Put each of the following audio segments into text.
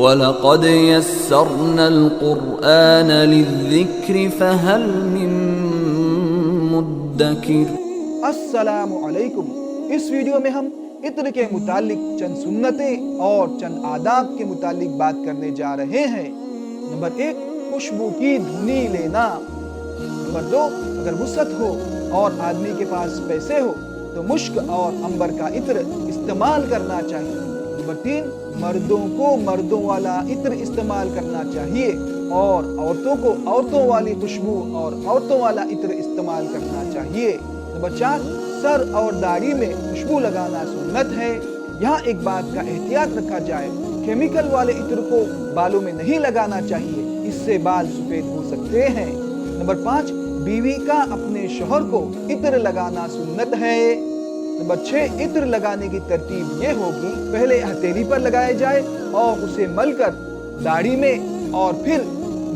وَلَقَدْ يَسَّرْنَا الْقُرْآنَ لِلذِّكْرِ فَهَلْ مِن مُدَّكِرٍ۔ السلام علیکم۔ اس ویڈیو میں ہم عطر کے متعلق چند سنتیں اور چند آداب کے متعلق بات کرنے جا رہے ہیں۔ نمبر 1، خوشبو کی دھنی لینا۔ نمبر 2، اگر وسعت ہو اور آدمی کے پاس پیسے ہو تو مشک اور عنبر کا عطر استعمال کرنا چاہیے۔ نمبر 3، مردوں کو مردوں والا عطر استعمال کرنا چاہیے اور عورتوں کو عورتوں والی خوشبو اور عورتوں والا عطر استعمال کرنا چاہیے۔ نمبر 4، سر اور داڑھی میں خوشبو لگانا سنت ہے۔ یہاں ایک بات کا احتیاط رکھا جائے، کیمیکل والے عطر کو بالوں میں نہیں لگانا چاہیے، اس سے بال سفید ہو سکتے ہیں۔ نمبر 5، بیوی کا اپنے شوہر کو عطر لگانا سنت ہے۔ نمبر 6، عطر لگانے کی ترتیب یہ ہوگی، پہلے ہتھیلی پر لگایا جائے اور اسے مل کر داڑھی میں اور پھر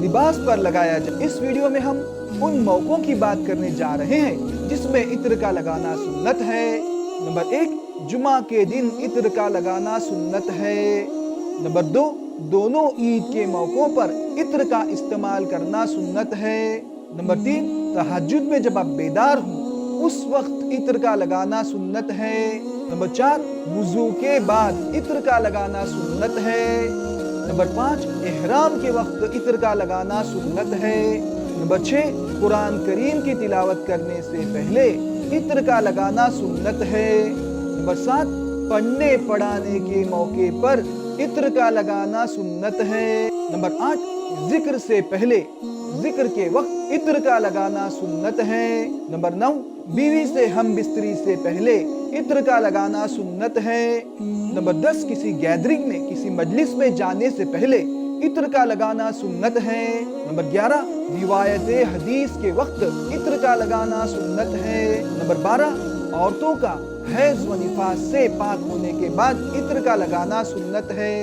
لباس پر لگایا جائے۔ اس ویڈیو میں ہم ان موقعوں کی بات کرنے جا رہے ہیں جس میں عطر کا لگانا سنت ہے۔ نمبر 1، جمعہ کے دن عطر کا لگانا سنت ہے۔ نمبر 2، دونوں عید کے موقعوں پر عطر کا استعمال کرنا سنت ہے۔ نمبر 3، تہجد میں جب آپ بیدار ہوں اس وقت عطر کا لگانا سنت ہے۔ نمبر 4، وضو کے بعد عطر کا لگانا سنت ہے۔ نمبر 5، احرام کے وقت عطر کا لگانا سنت ہے۔ نمبر 6، قرآن کریم کی تلاوت کرنے سے پہلے عطر کا لگانا سنت ہے۔ نمبر 7، پڑھنے پڑھانے کے موقع پر عطر کا لگانا سنت ہے۔ نمبر 8، ذکر سے پہلے ذکر کے وقت عطر کا لگانا سنت ہے۔ نمبر 9، بیوی سے ہم بستری سے پہلے عطر کا لگانا سنت ہے۔ نمبر 10، کسی گیدرنگ میں کسی مجلس میں جانے سے پہلے عطر کا لگانا سنت ہے۔ نمبر 11، روایت حدیث کے وقت عطر کا لگانا سنت ہے۔ نمبر 12، عورتوں کا حیض و نفاس سے پاک ہونے کے بعد عطر کا لگانا سنت ہے۔